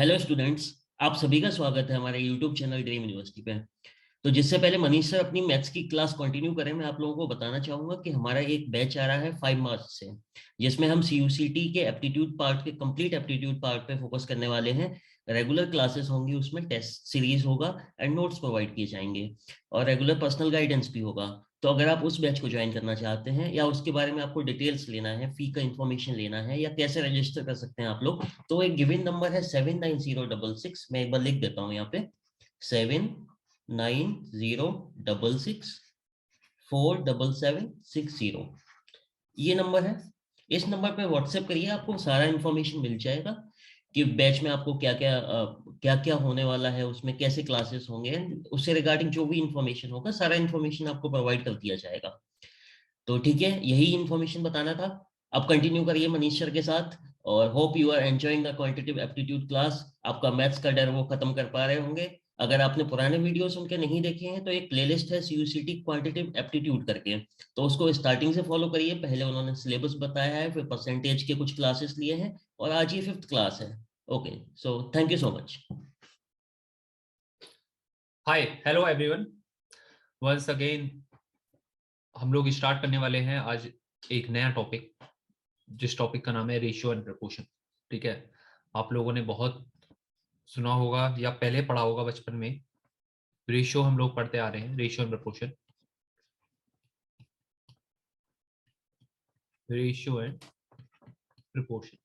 Hello students. आप सभी का स्वागत है हमारे यूट्यूब चैनल ड्रीम यूनिवर्सिटी पे। तो जिससे पहले मनीष सर अपनी मैथ्स की क्लास कंटिन्यू करें, मैं आप लोगों को बताना चाहूंगा कि हमारा एक बैच आ रहा है 5 मार्च से, जिसमें हम सीयूसीटी के एप्टीट्यूड पार्ट के कंप्लीट एप्टीट्यूड पार्ट पे फोकस करने वाले हैं। रेगुलर क्लासेस होंगी, उसमें टेस्ट सीरीज होगा एंड नोट्स प्रोवाइड किए जाएंगे और रेगुलर पर्सनल गाइडेंस भी होगा। तो अगर आप उस बैच को ज्वाइन करना चाहते हैं या उसके बारे में आपको डिटेल्स लेना है, फी का इंफॉर्मेशन लेना है या कैसे रजिस्टर कर सकते हैं आप लोग, तो एक गिवन नंबर है 79066। मैं एक बार लिख देता हूँ यहाँ पे, 79066477760। ये नंबर है। इस नंबर पे व्हाट्सएप करिए, आपको सारा इन्फॉर्मेशन मिल जाएगा कि बैच में आपको क्या क्या क्या क्या होने वाला है, उसमें कैसे क्लासेस होंगे, उससे रिगार्डिंग जो भी इंफॉर्मेशन होगा सारा इंफॉर्मेशन आपको प्रोवाइड कर दिया जाएगा। तो ठीक है, यही इन्फॉर्मेशन बताना था। अब कंटिन्यू करिए मनीष सर के साथ। और hope you are enjoying the quantitative aptitude class. आपका मैथ्स का डर वो खत्म कर पा रहे होंगे। अगर आपने पुराने वीडियोस उनके नहीं देखे हैं तो एक प्लेलिस्ट है सीयूसीटी क्वांटिटेटिव एप्टीट्यूड करके, तो उसको स्टार्टिंग से फॉलो करिए। पहले उन्होंने सिलेबस बताया है, फिर परसेंटेज के कुछ क्लासेस लिए हैं और आज ये 5th क्लास है। Okay, so thank you so much. Hi hello everyone. Once again हम लोग स्टार्ट करने वाले हैं आज एक नया टॉपिक, जिस टॉपिक का नाम है रेशियो एंड प्रपोर्शन। ठीक है, आप लोगों ने बहुत सुना होगा या पहले पढ़ा होगा बचपन में। रेशियो हम लोग पढ़ते आ रहे हैं, ratio and proportion, ratio and proportion.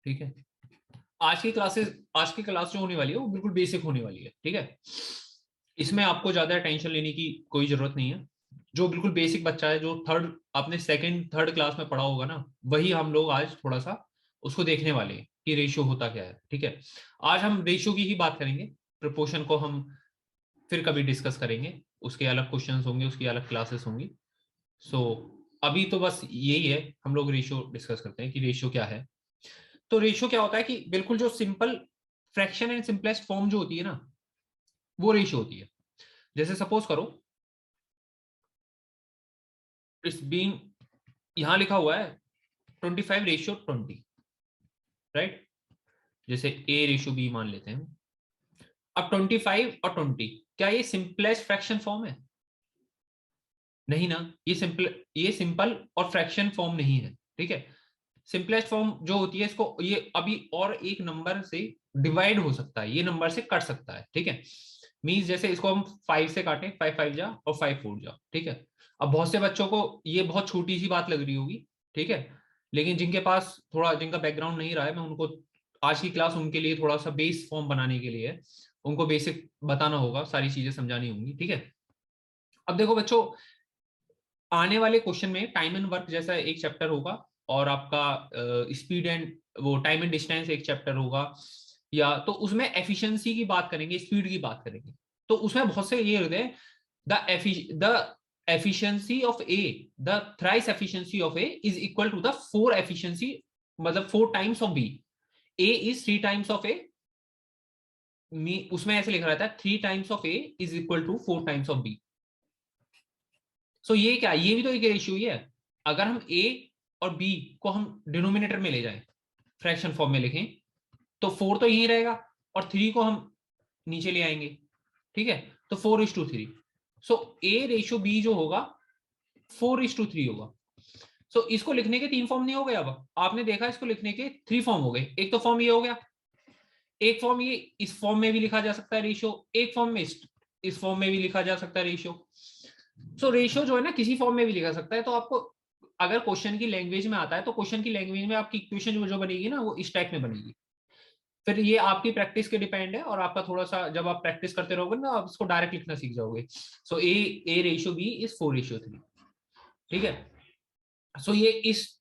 ठीक है, आज की क्लास जो होने वाली है वो बिल्कुल बेसिक होने वाली है। ठीक है, इसमें आपको ज्यादा टेंशन लेने की कोई जरूरत नहीं है। जो बिल्कुल बेसिक बच्चा है, जो थर्ड आपने सेकंड थर्ड क्लास में पढ़ा होगा ना, वही हम लोग आज थोड़ा सा उसको देखने वाले हैं कि रेशियो होता क्या है। ठीक है, आज हम रेशियो की ही बात करेंगे। प्रपोर्शन को हम फिर कभी डिस्कस करेंगे, उसके अलग क्वेश्चंस होंगे, उसकी अलग क्लासेस होंगी। सो अभी तो बस यही है, हम लोग रेशियो डिस्कस करते हैं कि रेशियो क्या है। तो रेशियो क्या होता है कि बिल्कुल जो simple fraction and simplest form जो होती है ना, वो रेशियो होती है। जैसे सपोज करो, इट्स बीइंग, यहां लिखा हुआ है 25:20, राइट। जैसे ए रेशियो बी मान लेते हैं। अब 25 और 20, क्या ये सिंपलेस्ट फ्रैक्शन फॉर्म है? नहीं ना, ये सिंपल और फ्रैक्शन फॉर्म नहीं है। ठीक है, सिंपलेस्ट फॉर्म जो होती है, इसको ये अभी और एक नंबर से डिवाइड हो सकता है, ये नंबर से कट सकता है। ठीक है, मीन्स जैसे इसको हम 5 से काटें, 5 5 जा और 5 4 जा। ठीक है, अब बहुत से बच्चों को ये बहुत छोटी सी बात लग रही होगी। ठीक है, लेकिन जिनके पास थोड़ा, जिनका बैकग्राउंड नहीं रहा है, मैं उनको आज की क्लास उनके लिए थोड़ा सा बेस फॉर्म बनाने के लिए है। उनको बेसिक बताना होगा, सारी चीजें समझानी होंगी। ठीक है, अब देखो बच्चों, आने वाले क्वेश्चन में टाइम एंड वर्क जैसा एक चैप्टर होगा, और आपका स्पीड एंड वो टाइम एंड डिस्टेंस एक चैप्टर होगा, या तो उसमें एफिशिएंसी की बात करेंगे, स्पीड की बात करेंगे। तो उसमें बहुत से ये होते हैं, the efficiency of A, the thrice efficiency of A is equal to the 4 efficiency, मतलब 4 times of B. A is 3 times of A, उसमें ऐसे लिखा रहता है 3 times of A is equal to 4 times of B. सो ये क्या, ये भी तो एक रेशियो ही है। अगर हम ए और बी को हम डिनोमिनेटर में ले जाएं, फ्रैक्शन फॉर्म में लिखें, तो 4 तो यही रहेगा और 3 को हम नीचे ले आएंगे। ठीक है, तो 4:3। सो ए रेशियो बी जो होगा 4:3 होगा। सो इसको लिखने के 3 फॉर्म नहीं हो गए। अब आपने देखा, इसको लिखने के 3 फॉर्म हो गए। एक तो फॉर्म ये हो गया, एक फॉर्म ये इस फॉर्म में भी लिखा जा सकता है रेशियो, एक फॉर्म में इस फॉर्म में भी लिखा जा सकता है रेशियो। सो रेशियो जो है ना, किसी फॉर्म में भी लिखा सकता है। तो आपको अगर क्वेश्चन की लैंग्वेज में आता है, तो क्वेश्चन की लैंग्वेज में आपकी इक्वेशन जो बनेगी ना, वो इस टाइप में बनेगी। फिर ये आपकी प्रैक्टिस के डिपेंड है, और आपका थोड़ा सा जब आप प्रैक्टिस करते रहोगे ना, आप इसको डायरेक्ट लिखना सीख जाओगे। सो ए रेशियो बी इज 4:3। ठीक है, सो ये इस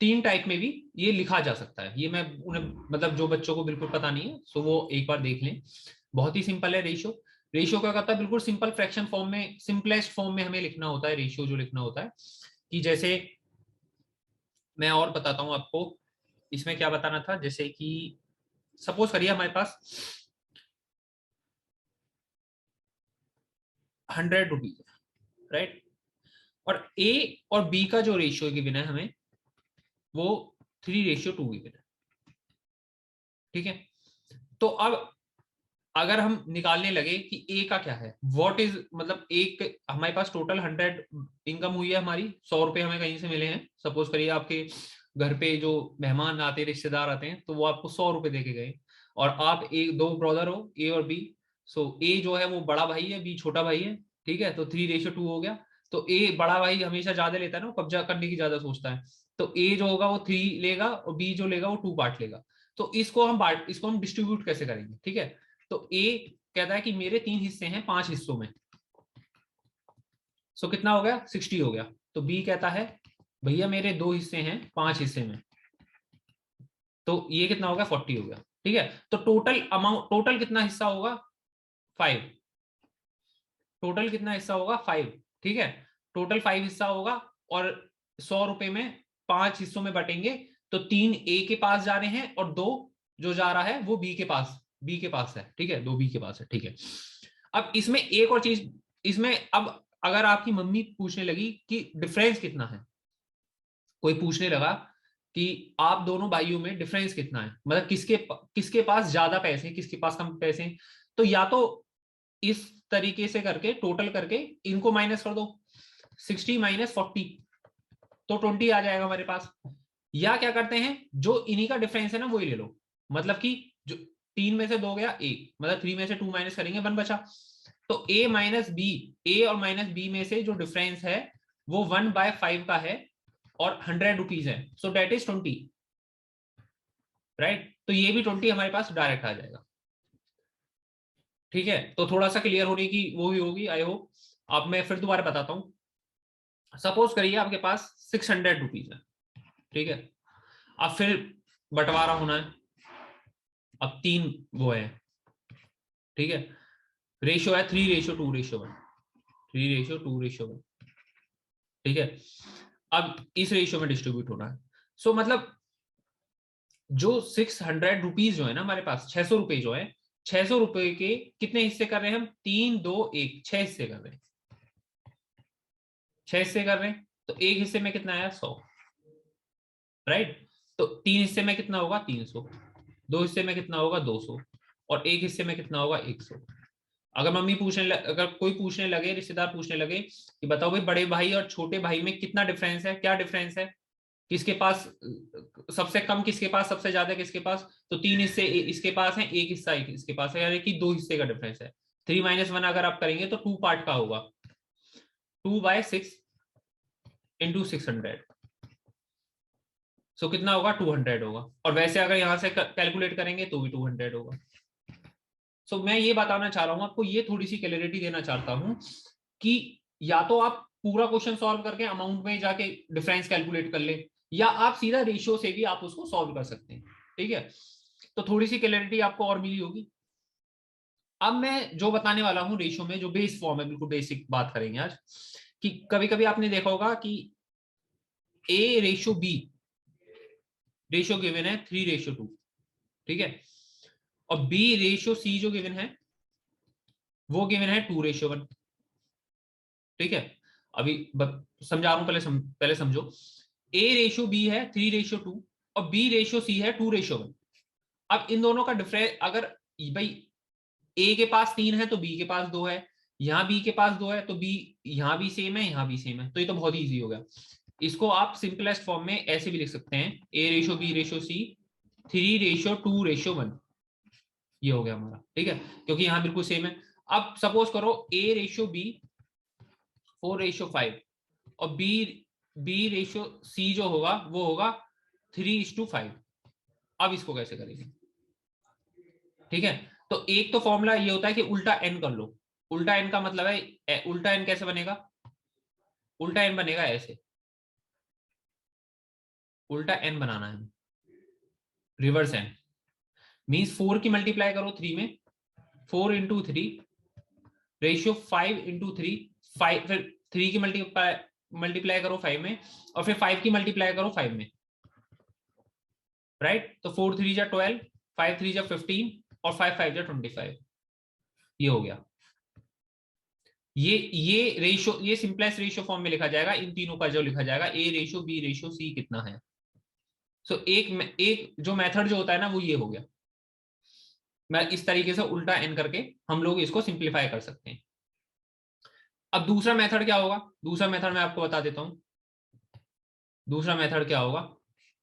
3 टाइप में भी ये लिखा जा सकता है। ये मैं उन्हें, मतलब जो बच्चों को बिल्कुल पता नहीं है, सो वो एक बार देख लें। बहुत ही सिंपल है रेशियो। रेशियो क्या करता है, बिल्कुल सिंपल फ्रैक्शन फॉर्म में, सिंपलेस्ट फॉर्म में हमें लिखना होता है रेशियो। जो लिखना होता है कि जैसे, मैं और बताता हूं आपको इसमें क्या बताना था। जैसे कि सपोज करिए हमारे पास 100 रुपीज, राइट। और ए और बी का जो रेशियो गिवन है हमें, वो 3:2 गिवन है, ठीक है। तो अब अगर हम निकालने लगे कि ए का क्या है, व्हाट इज, मतलब एक हमारे पास टोटल 100 इनकम हुई है हमारी, 100 रुपए हमें कहीं से मिले हैं। सपोज करिए आपके घर पे जो मेहमान आते हैं, रिश्तेदार आते हैं, तो वो आपको 100 रुपए दे के गए, और आप एक दो ब्रदर हो, ए और बी। सो ए जो है वो बड़ा भाई है, बी छोटा भाई है, ठीक है। तो 3:2 हो गया। तो ए बड़ा भाई हमेशा ज्यादा लेता है ना, वो कब्जा करने की ज्यादा सोचता है। तो ए जो होगा वो 3 लेगा, और बी जो लेगा वो 2 पार्ट लेगा। तो इसको हम डिस्ट्रीब्यूट कैसे करेंगे, ठीक है। तो ए कहता है कि मेरे 3 हिस्से हैं 5 हिस्सों में, सो कितना हो गया, 60 हो गया। तो बी कहता है भैया मेरे 2 हिस्से हैं 5 हिस्से में, तो ये कितना हो गया, 40 हो गया, ठीक है। तो टोटल अमाउंट, टोटल कितना हिस्सा होगा, 5। टोटल कितना हिस्सा होगा, 5, ठीक है। टोटल 5 हिस्सा होगा, और 100 रुपए में 5 हिस्सों में बटेंगे। तो 3 ए के पास जा रहे हैं, और 2 जो जा रहा है वो बी के पास है, ठीक है, 2 बी के पास है, ठीक है। अब इसमें एक और चीज, इसमें अब अगर आपकी मम्मी पूछने लगी कि डिफरेंस कितना है, कोई पूछने लगा कि आप दोनों भाइयों में डिफरेंस कितना है, मतलब किसके पास ज्यादा पैसे हैं, किसके पास कम पैसे हैं, तो या तो इस तरीके से करके टोटल करके इनको माइनस कर दो, 60 माइनस 40, तो 20 आ जाएगा हमारे पास। या क्या करते हैं, जो इन्हीं का डिफरेंस है ना वही ले लो, मतलब कि जो 3 में से 2 गया 1, मतलब 3 में से 2 माइनस करेंगे 1 बचा। तो ए माइनस बी, ए और माइनस बी में से जो डिफरेंस है वो 1/5 का है, और 100 रुपीज है, सो डेट इज 20, राइट। तो ये भी 20 हमारे पास डायरेक्ट आ जाएगा, ठीक है। तो थोड़ा सा क्लियर होने की वो भी होगी, आई होप। अब मैं फिर दोबारा बताता हूं। सपोज करिए आपके पास 600 रुपीज है, ठीक है। अब फिर बंटवारा होना है, अब 3 वो है, ठीक है। रेशियो है 3:2:1, 3:2:1, ठीक है। अब इस रेशियो में डिस्ट्रीब्यूट होना है। सो मतलब जो 600 रुपीज जो है ना हमारे पास, 600 रुपए जो है, 600 रुपए के कितने हिस्से कर रहे हैं हम, 3 2 1, 6 हिस्से कर रहे हैं, 6 हिस्से कर रहे हैं। तो एक हिस्से में कितना आया, 100, राइट। तो 3 हिस्से में कितना होगा, 300, 2 हिस्से में कितना होगा, 200, और एक हिस्से में कितना होगा, 100। अगर अगर कोई पूछने लगे, रिश्तेदार पूछने लगे कि बताओ भाई बड़े भाई और छोटे भाई में कितना डिफरेंस है, क्या डिफरेंस है, किसके पास सबसे कम, किसके पास सबसे ज्यादा, किसके पास, तो 3 हिस्से इसके पास है, एक हिस्सा इसके पास है, यानी कि 2 हिस्से का डिफरेंस है। 3 - 1 अगर आप करेंगे तो 2 पार्ट का होगा, 2/6 इंटू 600, सो कितना होगा, 200 होगा। और वैसे अगर यहां से कैलकुलेट करेंगे तो भी 200 होगा। सो मैं ये बताना चाह रहा हूं आपको, ये थोड़ी सी क्लैरिटी देना चाहता हूं कि या तो आप पूरा क्वेश्चन सॉल्व करके अमाउंट में जाके डिफरेंस कैलकुलेट कर ले, या आप सीधा रेशियो से भी आप उसको सॉल्व कर सकते हैं, ठीक है। तो थोड़ी सी क्लैरिटी आपको और मिली होगी। अब मैं जो बताने वाला हूं रेशियो में, जो बेस फॉर्म है, बिल्कुल बेसिक बात करेंगे आज, कि कभी कभी आपने देखा होगा कि A/B रेशियो गिवन है 3:2, ठीक है। और B/C जो गिवन है वो गिवन है 2:1, ठीक है। अभी समझा रहा हूं, पहले समझो। A/B है 3:2, और B/C है 2:1। अब इन दोनों का डिफरेंस, अगर भाई A के पास 3 है तो B के पास 2 है, यहां B के पास 2 है तो B यहां भी सेम है, यहां भी सेम है, तो ये तो बहुत इजी हो गया। इसको आप सिंपलेस्ट फॉर्म में ऐसे भी लिख सकते हैं, A/B/C 3:2:1, ये हो गया हमारा, ठीक है, क्योंकि यहां बिल्कुल सेम है। अब सपोज करो A/B 4:5, और B/C जो होगा वो होगा 3:5। अब इसको कैसे करेंगे, ठीक है। तो एक तो फॉर्मूला ये होता है कि उल्टा एन कर लो। उल्टा एन का मतलब है, उल्टा एन कैसे बनेगा, उल्टा एन बनेगा ऐसे, उल्टा एन बनाना है, रिवर्स एन मीन्स 4 की मल्टीप्लाई करो 3 में, 4 × 3 रेशियो 5 × 3, 5, फिर 3 की मल्टीप्लाई करो 5 में, और फिर 5 की मल्टीप्लाई करो 5 में, राइट। तो 4 3 जा 12, 5 3 जा 15, और 5 5 जा 25, ये हो गया। ये रेशियो, ये सिंपलेस्ट रेशियो फॉर्म में लिखा जाएगा, इन तीनों का जो लिखा जाएगा A/B/C कितना है। सो एक जो मेथड जो होता है ना वो ये हो गया। मैं इस तरीके से उल्टा एन करके हम लोग इसको सिंप्लीफाई कर सकते हैं। अब दूसरा मेथड क्या होगा, दूसरा मेथड मैं आपको बता देता हूं। दूसरा मेथड क्या होगा,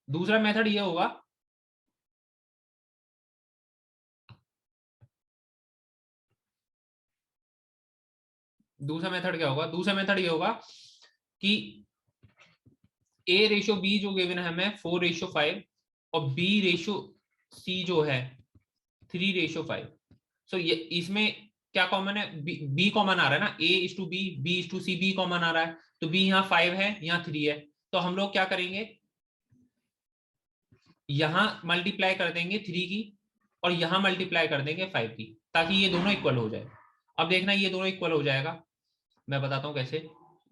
दूसरा मेथड ये होगा, दूसरा मेथड क्या होगा, दूसरा मेथड ये होगा कि A/B जो गिवन है हमें 4/5 और B/C जो है 3/5। सो ये इसमें क्या कॉमन है, B कॉमन आ रहा है ना, A/B, B/C, B कॉमन आ रहा है, तो B यहाँ 5 है, यहाँ 3 है। तो हम लोग क्या करेंगे, यहां मल्टीप्लाई कर देंगे 3 की और यहां मल्टीप्लाई कर देंगे 5 की, ताकि ये दोनों इक्वल हो जाए। अब देखना ये दोनों इक्वल हो जाएगा, मैं बताता हूं कैसे।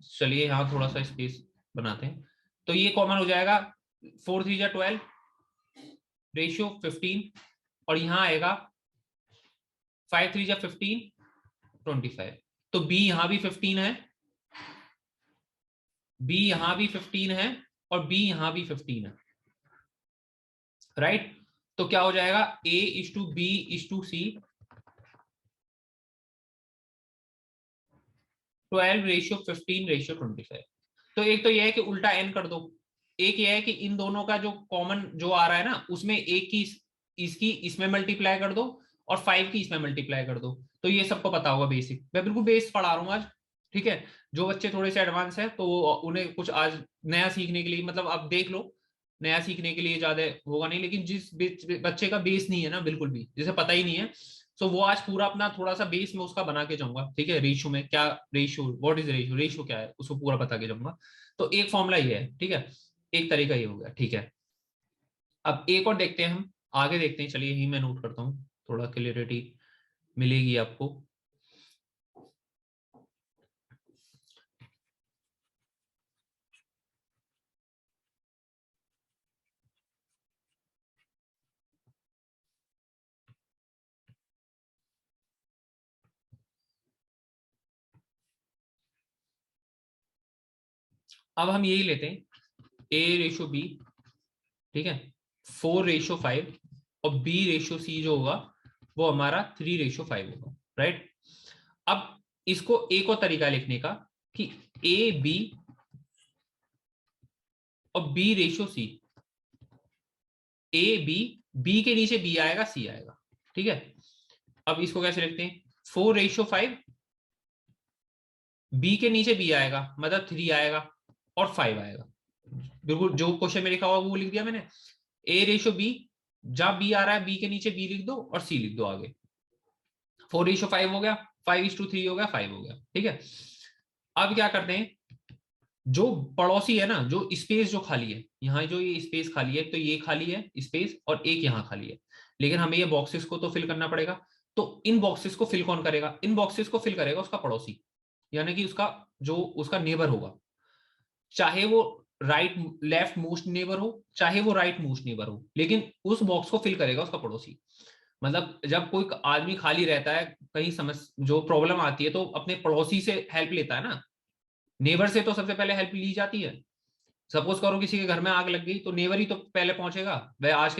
चलिए यहाँ थोड़ा सा स्पेस बनाते हैं, तो ये कॉमन हो जाएगा, 4 3 जा 12 रेशियो 15, और यहां आएगा 5 3 जा 15 25। तो बी यहां भी 15 है, बी यहां भी 15 है, और बी यहां भी 15 है, राइट। तो क्या हो जाएगा, A/B/C 12/15/25। तो एक तो यह है कि उल्टा एन कर दो, एक यह है कि इन दोनों का जो कॉमन जो आ रहा है ना उसमें एक की इसकी इसमें मल्टीप्लाई कर दो और 5 की इसमें मल्टीप्लाई कर दो। तो ये सबको पता होगा, बेसिक, मैं बिल्कुल बेस पढ़ा रहा हूँ आज, ठीक है। जो बच्चे थोड़े से एडवांस है तो उन्हें कुछ आज नया सीखने के लिए, मतलब आप देख लो, नया सीखने के लिए ज्यादा होगा नहीं, लेकिन जिस बच्चे का बेस नहीं है ना बिल्कुल भी, जिसे पता ही नहीं है, सो वो आज पूरा अपना थोड़ा सा बेस में उसका बना के जाऊंगा, ठीक है। रेशियो में क्या, ratio, what is ratio, ratio क्या है, उसको पूरा बता के जाऊंगा। तो एक फॉर्मूला ये है, ठीक है, एक तरीका ये हो गया, ठीक है। अब एक और देखते हैं, हम आगे देखते हैं, चलिए यही मैं नोट करता हूँ, थोड़ा क्लियरिटी मिलेगी आपको। अब हम यही लेते हैं, A/B, ठीक है, 4/5 और B/C जो होगा वो हमारा 3/5 होगा, राइट। अब इसको एक और तरीका लिखने का कि A/B और B/C, A/B, B के नीचे B आएगा, C आएगा, ठीक है। अब इसको कैसे लिखते हैं, 4/5, B के नीचे B आएगा मतलब 3 आएगा और 5 आएगा, बिल्कुल जो क्वेश्चन में लिखा हुआ वो लिख दिया मैंने। A/B, जहां B आ रहा है B के नीचे B लिख दो और C लिख दो आगे, 4/5 हो गया, 5/3 हो गया, 5 हो गया, ठीक है। अब क्या करते हैं, जो पड़ोसी है ना, जो स्पेस जो खाली है, यहाँ जो ये स्पेस खाली है, तो ये खाली है स्पेस और एक यहाँ खाली है, लेकिन हमें ये बॉक्सेस को तो फिल करना पड़ेगा। तो इन बॉक्सेस को फिल कौन करेगा, इन बॉक्सेस को फिल करेगा उसका पड़ोसी, यानी कि उसका जो उसका नेबर होगा, चाहे वो राइट लेफ्ट मोस्ट नेबर हो, चाहे वो राइट मोस्ट नेबर हो, लेकिन उस बॉक्स को फिल करेगा उसका पड़ोसी। मतलब जब कोई आदमी खाली रहता है, कहीं समस्या जो प्रॉब्लम आती है, तो अपने पड़ोसी से हेल्प लेता है ना, नेबर से तो सबसे पहले हेल्प ली जाती है। सपोज करो किसी के घर में आग लग गई, तो नेबर ही तो पहले पहुंचेगा, वह आज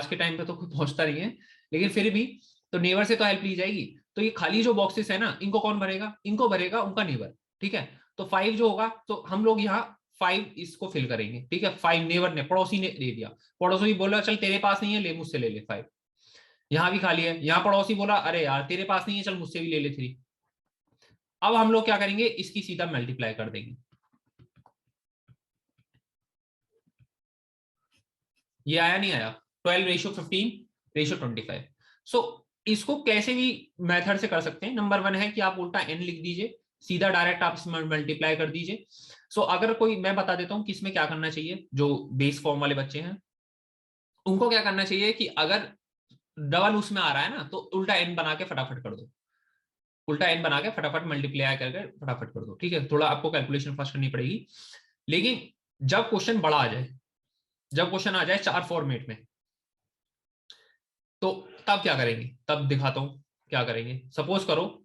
के टाइम पे तो कोई पहुंचता नहीं है, लेकिन फिर भी तो नेबर से तो हेल्प ली जाएगी। तो ये खाली जो बॉक्सेस है ना, इनको कौन भरेगा, इनको भरेगा उनका नेबर, ठीक है। तो 5 जो होगा, तो हम लोग यहाँ 5 इसको फिल करेंगे, ठीक है। 5 नेबर ने, पड़ोसी ने दे दिया, पड़ोसी बोला चल तेरे पास नहीं है, ले मुझसे ले ले 5। यहाँ भी खाली है, यहाँ पड़ोसी बोला अरे यार तेरे पास नहीं है, चल मुझसे भी ले ले 3। अब हम लोग क्या करेंगे, इसकी सीधा मल्टीप्लाई कर देंगे, ये आया नहीं आया, 12/15/25। सो इसको कैसे भी मेथड से कर सकते हैं। नंबर 1 है कि आप उल्टा n लिख दीजिए, सीधा डायरेक्ट आप इसमें मल्टीप्लाई कर दीजिए। सो अगर कोई, मैं बता देता हूं कि इसमें क्या करना चाहिए, जो बेस फॉर्म वाले बच्चे हैं उनको क्या करना चाहिए कि अगर डबल उसमें आ रहा है ना, तो उल्टा n बना के फटाफट कर दो, उल्टा n बना के फटाफट मल्टीप्लाई करके फटाफट कर दो, ठीक है। थोड़ा आपको कैलकुलेशन फास्ट करनी पड़ेगी, लेकिन जब क्वेश्चन बड़ा आ जाए, जब क्वेश्चन आ जाए 4 फॉर्मेट में, तो तब क्या करेंगे, तब दिखाता हूं क्या करेंगे। सपोज करो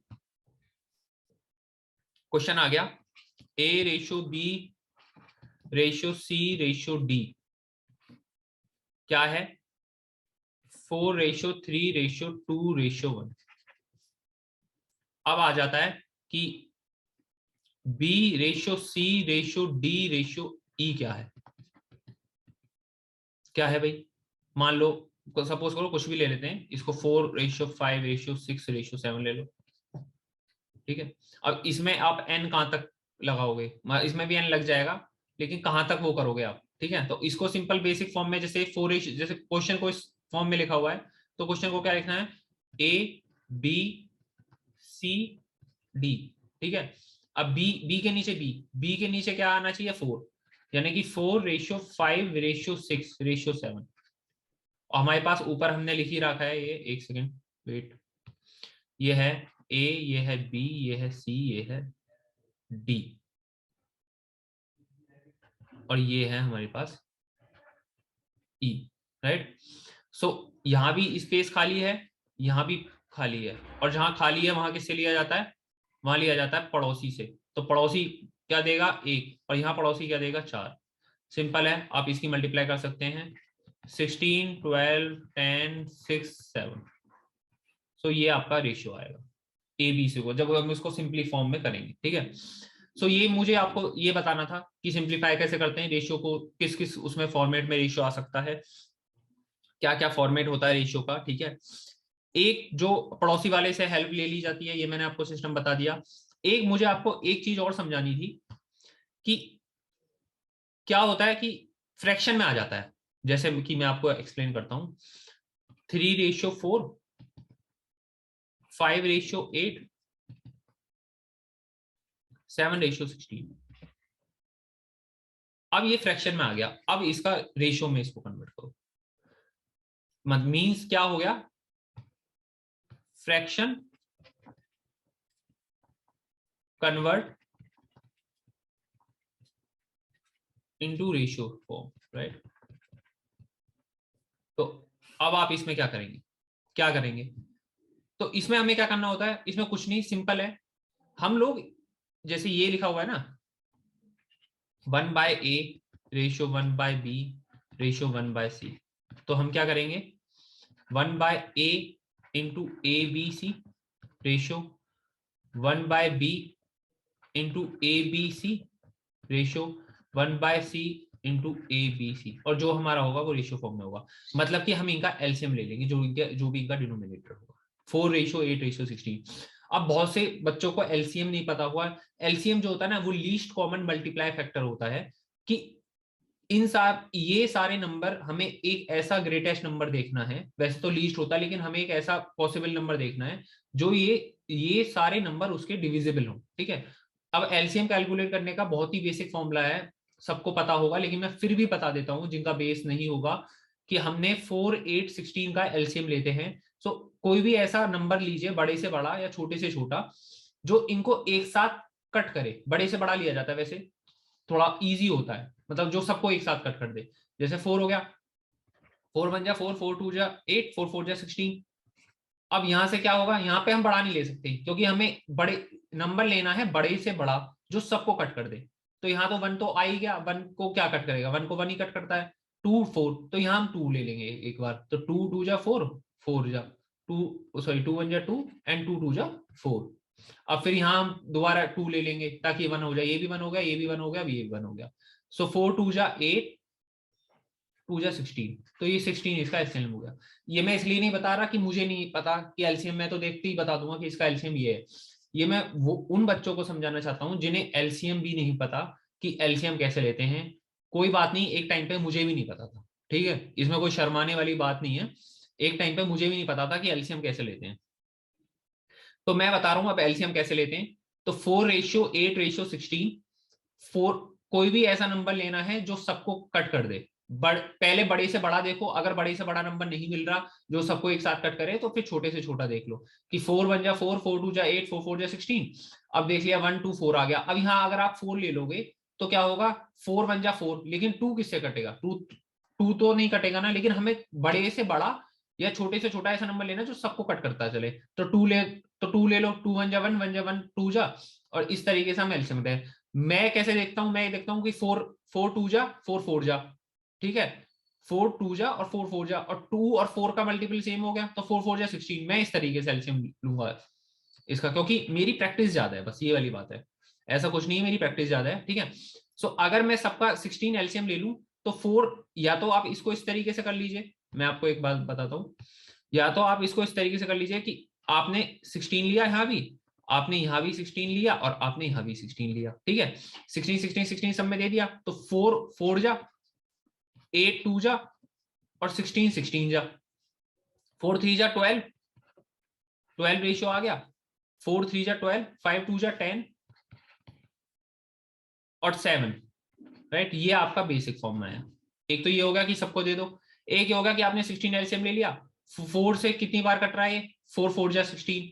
क्वेश्चन आ गया A/B/C/D, क्या है 4:3:2:1। अब आ जाता है कि B:C:D:E क्या है भाई। मान लो सपोज करो कुछ भी ले लेते हैं इसको, 4:5:6:7 ले लो, ठीक है। अब इसमें आप n कहां तक लगाओगे, इसमें भी n लग जाएगा, लेकिन कहां तक वो करोगे आप, ठीक है। तो इसको सिंपल बेसिक फॉर्म में, जैसे जैसे क्वेश्चन को इस फॉर्म में लिखा हुआ है, तो क्वेश्चन को क्या लिखना है, A, B, C, D, ठीक है। अब B के नीचे B के नीचे क्या आना चाहिए 4, यानी कि 4:5:6:7। और हमारे पास ऊपर हमने लिख ही रखा है ये, एक सेकेंड वेट, ये है A, ये है B, ये है C, ये है D, और ये है हमारे पास E, राइट। सो यहां भी स्पेस खाली है, यहां भी खाली है, और जहां खाली है वहां किससे लिया जाता है, वहां लिया जाता है पड़ोसी से। तो पड़ोसी क्या देगा 1, और यहाँ पड़ोसी क्या देगा 4। सिंपल है, आप इसकी मल्टीप्लाई कर सकते हैं, 16, 12, 10, 6, 7। सो ये आपका रेशियो आएगा ABC को, जब हम इसको सिंपली फॉर्म में करेंगे, ठीक है। सो ये मुझे आपको ये बताना था कि सिंप्लीफाई कैसे करते हैं रेशियो को, किस किस उसमें फॉर्मेट में रेशियो आ सकता है, क्या क्या फॉर्मेट होता है रेशियो का, ठीक है। एक जो पड़ोसी वाले से हेल्प ले ली जाती है, ये मैंने आपको सिस्टम बता दिया। एक मुझे आपको एक चीज और समझानी थी कि क्या होता है कि फ्रैक्शन में आ जाता है, जैसे कि मैं आपको एक्सप्लेन करता हूं, 3:4, 5:8, 7:16। अब ये फ्रैक्शन में आ गया, अब इसका रेशियो में इसको कन्वर्ट करो, मींस क्या हो गया, fraction convert into ratio form, right. तो अब आप इसमें क्या करेंगे, तो इसमें हमें क्या करना होता है, इसमें कुछ नहीं, सिंपल है। हम लोग जैसे ये लिखा हुआ है ना, 1/A:1/B:1/C, तो हम क्या करेंगे, 1/A into ABC ratio, 1/B into ABC ratio, 1/C into ABC, और जो हमारा होगा वो रेशियो फॉर्म में होगा। मतलब कि हम इनका एलसीएम ले लेंगे, जो भी इनका डिनोमिनेटर होगा, 4:8:16। अब बहुत से बच्चों को एलसीएम नहीं पता हुआ। एलसीएम जो होता है ना, वो लीस्ट कॉमन मल्टीप्लाई फैक्टर होता है, कि ये सारे नंबर हमें एक ऐसा ग्रेटेस्ट नंबर देखना है, वैसे तो लीस्ट होता है, लेकिन हमें एक ऐसा पॉसिबल नंबर देखना है जो ये सारे नंबर उसके डिविजिबल हो, ठीक है। अब एलसीएम कैलकुलेट करने का बहुत ही बेसिक फॉर्मूला है, सबको पता होगा, लेकिन मैं फिर भी बता देता हूं जिनका बेस नहीं होगा, कि हमने 4, 8, 16 का एलसीएम लेते हैं। सो कोई भी ऐसा नंबर लीजिए, बड़े से बड़ा या छोटे से छोटा, जो इनको एक साथ कट करे। बड़े से बड़ा लिया जाता है वैसे, थोड़ा इजी होता है, मतलब जो सबको एक साथ कट कर दे। जैसे 4 हो गया, 4 1 जा 4, 4 2 जा 8, 4 4 जा 16। अब यहां से क्या होगा, यहाँ पे हम बड़ा नहीं ले सकते, क्योंकि हमें बड़े नंबर लेना है, बड़े से बड़ा जो सबको कट कर दे। तो यहाँ तो 1 तो आ ही गया, 1 को क्या कट करेगा, 1 को 1 ही कट करता है। 2 4, तो यहाँ हम 2 ले लेंगे एक बार, तो 2 2 जा 4, 4 जा 2, सॉरी 2 1 जा 2 एंड 2 2 जा 4। अब फिर यहाँ हम दोबारा 2 ले लेंगे ताकि 1 हो जाए, ये भी 1 हो गया, ये भी 1 हो गया, ये भी 1 हो गया। सो 4 2 जा 8, 2 जा 16, तो ये 16 इसका एलसीएम हो गया। ये मैं इसलिए नहीं बता रहा कि मुझे नहीं पता कि एलसीएम, मैं तो देखते ही बता दूंगा कि इसका एलसीएम ये है। ये मैं वो उन बच्चों को समझाना चाहता हूं जिन्हें एलसीएम भी नहीं पता कि एलसीएम कैसे लेते हैं। कोई बात नहीं, एक टाइम पे मुझे भी नहीं पता था, ठीक है, इसमें कोई शर्माने वाली बात नहीं है। एक टाइम पे मुझे भी नहीं पता था कि एलसीएम कैसे लेते हैं, तो मैं बता रहा हूं अब एलसीएम कैसे लेते हैं। तो 4:8:16, 4, कोई भी ऐसा नंबर लेना है जो सबको कट कर दे। पहले बड़े से बड़ा देखो, अगर बड़े से बड़ा नंबर नहीं मिल रहा जो सबको एक साथ कट करे, तो फिर छोटे से छोटा देख लो, कि 4 1 जा 4, 4 2 जा 8, 4 4 जा 16। अब देख लिया 1 2 4 आ गया। अब यहाँ अगर आप 4 ले लोगे तो क्या होगा, 4 1 जा 4, लेकिन 2 किससे कटेगा, 2 तो नहीं कटेगा ना, लेकिन हमें बड़े से बड़ा या छोटे से छोटा ऐसा नंबर लेना जो सबको कट करता चले। तो 2 ले लो, 2 1 जा 1, 1 जा 1, 2 जा, और इस तरीके से हम एलसीएम लेते हैं। मैं कैसे देखता हूं, मैं देखता हूं कि 4 4 2 जा 4 4 जा, ठीक है, 4 2 जा और 4 4 जा, और 2 और 4 का मल्टीपल सेम हो गया, तो 4 4 जा 16। मैं इस तरीके से एलसीएम लूंगा इसका, क्योंकि मेरी प्रैक्टिस ज्यादा है, बस ये वाली बात है, ऐसा कुछ नहीं है, मेरी प्रैक्टिस ज्यादा है, ठीक है। सो अगर मैं सबका 16 एलसीएम ले लूं तो 4, या तो आप इसको इस तरीके से कर लीजिए, मैं आपको एक बात बताता हूं, या तो आप इसको इस तरीके से कर लीजिए कि आपने 16 लिया यहां भी, आपने यहां भी 16 लिया, और आपने यहां भी 16 लिया, ठीक है। 16 16 16 सब में दे दिया, तो 4 4 जा, 8 2 जा, और 16 16 जा, 4 3 जा 12, 12 रेशियो आ गया, 4 3 जा 12, 5 2 जा 10 और 7, राइट। ये आपका बेसिक फॉर्म में है। एक तो ये होगा कि सबको दे दो, एक ये होगा कि आपने 16 एलसीएम ले लिया, 4 से कितनी बार कट रहा है, 4 4 जा 16,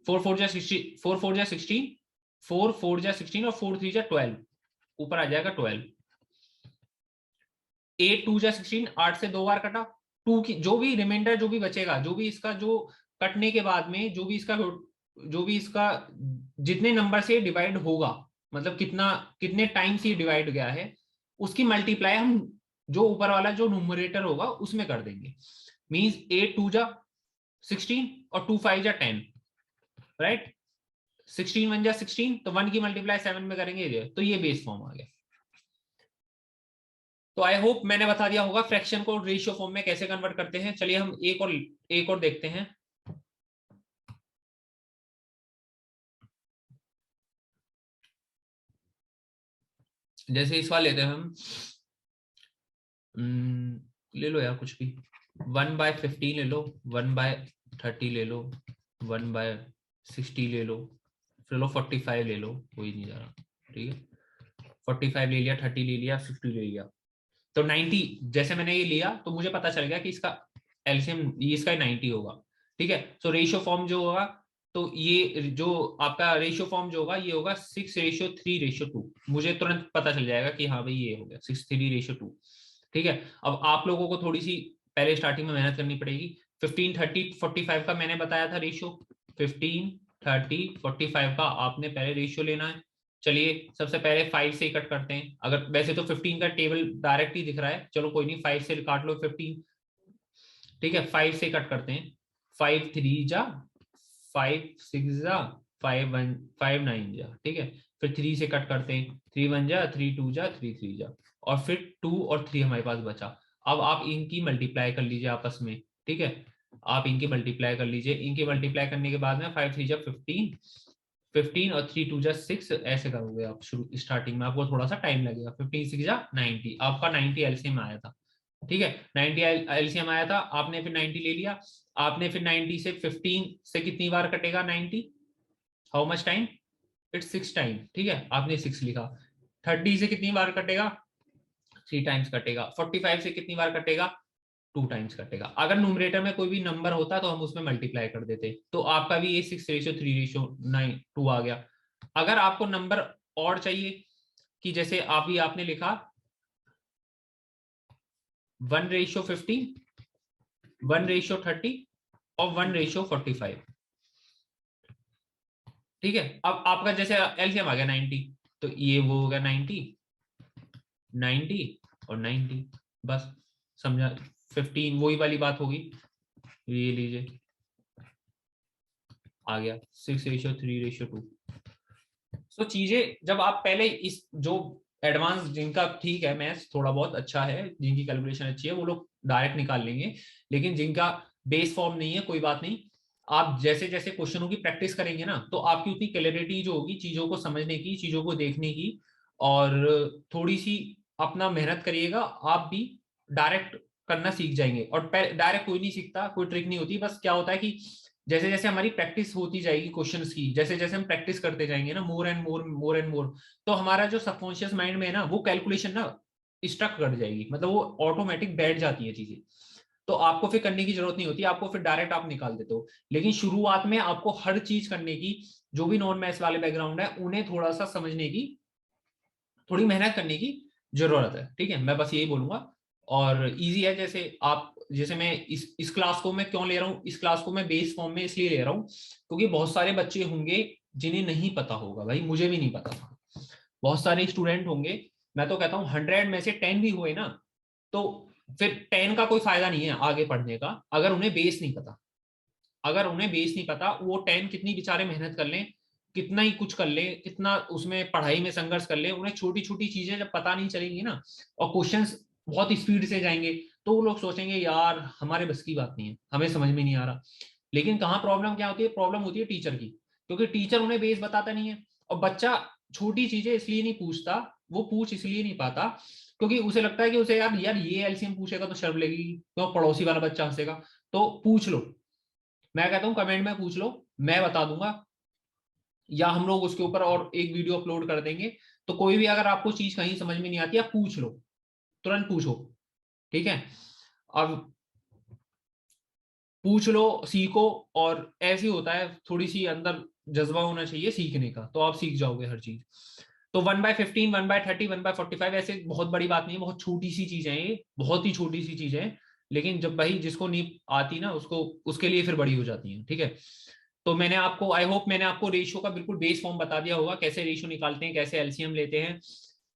4 4 जा 16, 4 4 जा 16, 4 4 जा 16 और 4 3 जा 12, ऊपर आ जाएगा 12। 8 2 जा 16, 8 से 2 बार कटा, 2 की जो भी रिमाइंडर जो भी बचेगा, जो भी इसका जो कटने के बाद में जो भी इसका जितने नंबर से डिवाइड होगा, मतलब कितने टाइम से डिवाइड गया है, उसकी मल्टीप्लाई हम जो ऊपर वाला जो न्यूमरेटर होगा उसमें कर देंगे। मींस 8 2 जा 16 और 2 5 जा 10, राइट। 16 1 जा 16, तो 1 की मल्टीप्लाई 7 में करेंगे, तो ये बेस फॉर्म आ गया। तो आई होप मैंने बता दिया होगा फ्रैक्शन को रेशियो फॉर्म में कैसे कन्वर्ट करते हैं। चलिए हम एक और देखते हैं। जैसे इस वाला लेते हैं हम, ले लो यार कुछ भी, 1/15 ले लो, 1/30 ले लो, 1/60 ले लो, चलो 45 ले लो, कोई नहीं जा रहा, ठीक है। 45 ले लिया, 30 ले लिया, 50 ले लिया, तो 90 जैसे मैंने ये लिया तो मुझे पता चल गया कि इसका एलसीएम इसका 90 होगा, ठीक है। सो रेशियो फॉर्म जो होगा, तो ये जो आपका रेशियो फॉर्म जो होगा, ये होगा 6:3:2। मुझे तुरंत पता चल जाएगा कि हाँ भाई ये हो गया 6:3:2, ठीक है। अब आप लोगों को थोड़ी सी पहले स्टार्टिंग में मेहनत करनी पड़ेगी। 15 30 45 का मैंने बताया था रेशियो, 15 30 45 का आपने पहले रेशियो लेना है। चलिए सबसे पहले 5 से कट करते हैं। अगर वैसे तो 15 का टेबल डायरेक्ट ही दिख रहा है, चलो कोई नहीं, 5 से काट लो 15, ठीक है। 5 से कट करते हैं, 5 3 जा, 5 6 जा, 5 1 5 9 जा, ठीक है। फिर 3 से कट करते हैं, 3 1 जा, 3 2 जा, 3 3 जा, और फिर 2 और 3 हमारे पास बचा। अब आप इनकी मल्टीप्लाई कर लीजिए आपस में, ठीक है। आप इनकी मल्टीप्लाई कर लीजिए, इनकी मल्टीप्लाई करने के बाद में 5 3 जा 15, 15 और 3 2 जा 6, ऐसे करोगे आप शुरू स्टार्टिंग में, आपको थोड़ा सा टाइम लगेगा। 15 6 जा 90, आपका 90 एलसीएम आया था, ठीक है। 90 एलसीएम आया था, आपने फिर 90 ले लिया। आपने फिर 90 से 15 से कितनी बार कटेगा 90, how much time, it's 6 time, ठीक है। आपने 6 लिखा। 30 से कितनी बार कटेगा, 3 टाइम्स कटेगा। 45 से कितनी बार कटेगा, 2 टाइम्स कटेगा। अगर न्यूमरेटर में कोई भी नंबर होता तो हम उसमें मल्टीप्लाई कर देते, तो आपका भी ये 6:3:2 आ गया। अगर आपको नंबर और चाहिए, कि जैसे आपने लिखा 1:15, 1:30 और 1:45, ठीक है। अब आपका जैसे एलसीएम आ गया 90, तो ये वो हो गया 90 90 और 90, बस समझा। 15 वही वाली बात होगी, ये लीजिए आ गया 6:3:2। तो चीजें जब आप पहले इस जो एडवांस जिनका ठीक है मैथ्स थोड़ा बहुत अच्छा है, जिनकी कैलकुलेशन अच्छी है, वो लोग डायरेक्ट निकाल लेंगे। लेकिन जिनका बेस फॉर्म नहीं है, कोई बात नहीं, आप जैसे जैसे क्वेश्चनों की प्रैक्टिस करेंगे ना, तो आपकी उतनी क्लैरिटी जो होगी चीजों को समझने की, चीजों को देखने की, और थोड़ी सी अपना मेहनत करिएगा, आप भी डायरेक्ट करना सीख जाएंगे। और डायरेक्ट कोई नहीं सीखता, कोई ट्रिक नहीं होती, बस क्या होता है कि जैसे जैसे हमारी प्रैक्टिस होती जाएगी क्वेश्चंस की, जैसे जैसे हम प्रैक्टिस करते जाएंगे ना, more and more more and more, तो हमारा जो सबकॉन्शियस माइंड में है ना, वो कैलकुलेशन ना स्ट्रक कर जाएगी, मतलब वो ऑटोमेटिक बैठ जाती है चीजें। तो आपको फिर करने की जरूरत नहीं होती, आपको फिर डायरेक्ट आप निकाल देते हो। लेकिन शुरुआत में आपको हर चीज करने की, जो भी नॉन मैथ्स वाले बैकग्राउंड है उन्हें थोड़ा सा समझने की, थोड़ी मेहनत करने की जरूरत है, ठीक है। मैं बस यही बोलूंगा। और इजी है, जैसे मैं इस क्लास को मैं क्यों ले रहा हूँ, इस क्लास को मैं बेस फॉर्म में इसलिए ले रहा हूँ क्योंकि बहुत सारे बच्चे होंगे जिन्हें नहीं पता होगा, भाई मुझे भी नहीं पता था, बहुत सारे स्टूडेंट होंगे, मैं तो कहता हूँ 100 में से 10 भी हुए ना, तो फिर 10 का कोई फायदा नहीं है आगे पढ़ने का अगर उन्हें बेस नहीं पता। अगर उन्हें बेस नहीं पता, वो 10 कितनी बेचारे मेहनत कर लें, कितना ही कुछ कर ले, कितना उसमें पढ़ाई में संघर्ष कर ले, उन्हें छोटी छोटी चीजें जब पता नहीं चलेंगी ना, और क्वेश्चंस बहुत स्पीड से जाएंगे, तो वो लोग सोचेंगे यार हमारे बस की बात नहीं है, हमें समझ में नहीं आ रहा। लेकिन कहाँ प्रॉब्लम क्या होती है? प्रॉब्लम होती है टीचर की, क्योंकि टीचर उन्हें बेस बताता नहीं है। और बच्चा छोटी चीजें इसलिए नहीं पूछता, वो पूछ इसलिए नहीं पाता क्योंकि उसे लगता है कि उसे यार यार ये एलसीएम पूछेगा तो शर्म लगेगी, क्यों पड़ोसी वाला बच्चा हंसेगा। तो पूछ लो, मैं कहता हूं कमेंट में पूछ लो, मैं बता दूंगा, या हम लोग उसके ऊपर और एक वीडियो अपलोड कर देंगे। तो कोई भी अगर आपको चीज कहीं समझ में नहीं आती, आप पूछ लो, तुरंत पूछो, ठीक है। अब पूछ लो, सीखो, और ऐसे ही होता है, थोड़ी सी अंदर जज्बा होना चाहिए सीखने का, तो आप सीख जाओगे हर चीज। तो 1/15, 1/30, 1/45 ऐसे बहुत बड़ी बात नहीं है, बहुत छोटी सी चीजें हैं ये, बहुत ही छोटी सी चीजें हैं। लेकिन जब भाई जिसको नहीं आती ना, उसको उसके लिए फिर बड़ी हो जाती है, ठीक है। तो मैंने आपको, आई होप मैंने आपको रेशियो का बिल्कुल बेस फॉर्म बता दिया होगा, कैसे रेशियो निकालते हैं, कैसे एलसीएम लेते हैं,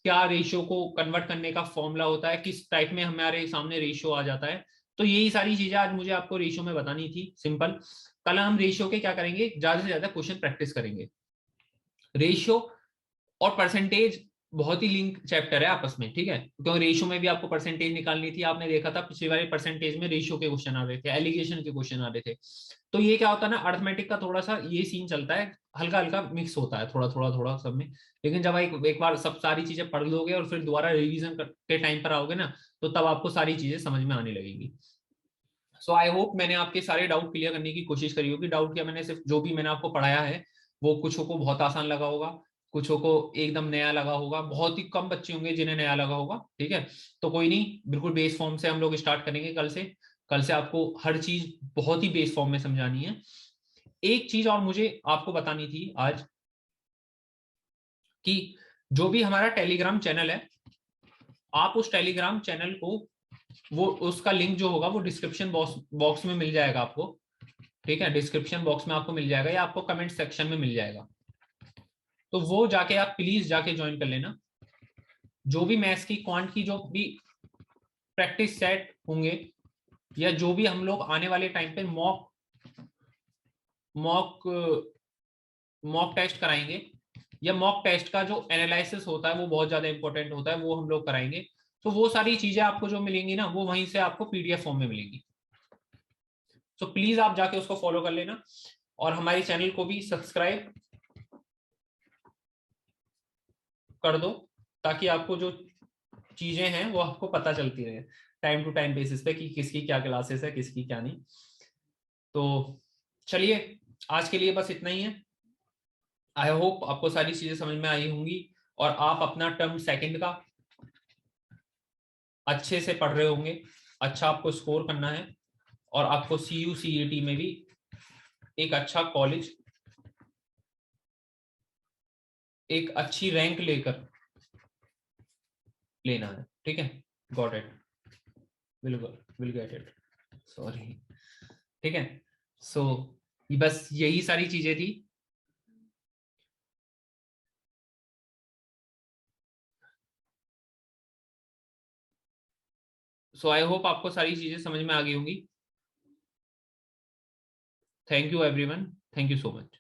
क्या रेशियो को कन्वर्ट करने का फॉर्मूला होता है, किस टाइप में हमारे सामने रेशियो आ जाता है। तो यही सारी चीजें आज मुझे आपको रेशियो में बतानी थी, सिंपल। कल हम रेशियो के क्या करेंगे, ज्यादा से ज्यादा क्वेश्चन प्रैक्टिस करेंगे। रेशियो और परसेंटेज बहुत ही लिंक चैप्टर है आपस में, ठीक है, क्योंकि रेशियो में भी आपको परसेंटेज निकालनी थी। आपने देखा था पिछली बार परसेंटेज में रेशियो के क्वेश्चन आ रहे थे, एलिगेशन के क्वेश्चन आ रहे थे। तो ये क्या होता है ना, अर्थमेटिक का थोड़ा सा ये सीन चलता है, हल्का हल्का मिक्स होता है, थोड़ा थोड़ा थोड़ा सब में। लेकिन जब एक बार सब सारी चीजें पढ़ लोगे और फिर दोबारा रिवीजन के टाइम पर आओगे ना, तो तब आपको सारी चीजें समझ में आने लगेगी। सो आई होप मैंने आपके सारे डाउट क्लियर करने की कोशिश करी होगी। डाउट क्या, मैंने सिर्फ जो भी मैंने आपको पढ़ाया है वो कुछों को बहुत आसान लगा होगा, कुछों को एकदम नया लगा होगा, बहुत ही कम बच्चे होंगे जिन्हें नया लगा होगा, ठीक है। तो कोई नहीं, बिल्कुल बेस फॉर्म से हम लोग स्टार्ट करेंगे कल से। कल से आपको हर चीज बहुत ही बेस फॉर्म में समझानी है। एक चीज और मुझे आपको बतानी थी आज, कि जो भी हमारा टेलीग्राम चैनल है, आप उस टेलीग्राम चैनल को, वो उसका लिंक जो होगा वो डिस्क्रिप्शन बॉक्स में मिल जाएगा आपको, ठीक है। डिस्क्रिप्शन बॉक्स में आपको मिल जाएगा, या आपको कमेंट सेक्शन में मिल जाएगा। तो वो जाके आप प्लीज जाके ज्वाइन कर लेना। जो भी मैथ्स की, क्वांट की जो भी प्रैक्टिस सेट होंगे, या जो भी हम लोग आने वाले टाइम पे मॉक मॉक मॉक टेस्ट कराएंगे, या मॉक टेस्ट का जो एनालिसिस होता है वो बहुत ज्यादा इंपॉर्टेंट होता है, वो हम लोग कराएंगे। तो वो सारी चीजें आपको जो मिलेंगी ना, वो वहीं से आपको पीडीएफ फॉर्म में मिलेंगी। तो प्लीज आप जाके उसको फॉलो कर लेना, और हमारे चैनल को भी सब्सक्राइब कर दो, ताकि आपको जो चीजें हैं वो आपको पता चलती रहे टाइम टू टाइम बेसिस पे, कि किसकी क्या क्लासेस है, किसकी क्या नहीं। तो चलिए, आज के लिए बस इतना ही है। आई होप आपको सारी चीजें समझ में आई होंगी, और आप अपना टर्म सेकंड का अच्छे से पढ़ रहे होंगे। अच्छा आपको स्कोर करना है, और आपको CU CET में भी एक अच्छा कॉलेज, एक अच्छी रैंक लेकर लेना है, ठीक है। Got it, will get it, sorry, ठीक है। सो बस यही सारी चीजें थी। सो आई होप आपको सारी चीजें समझ में आ गई होंगी। Thank you everyone, thank you so much.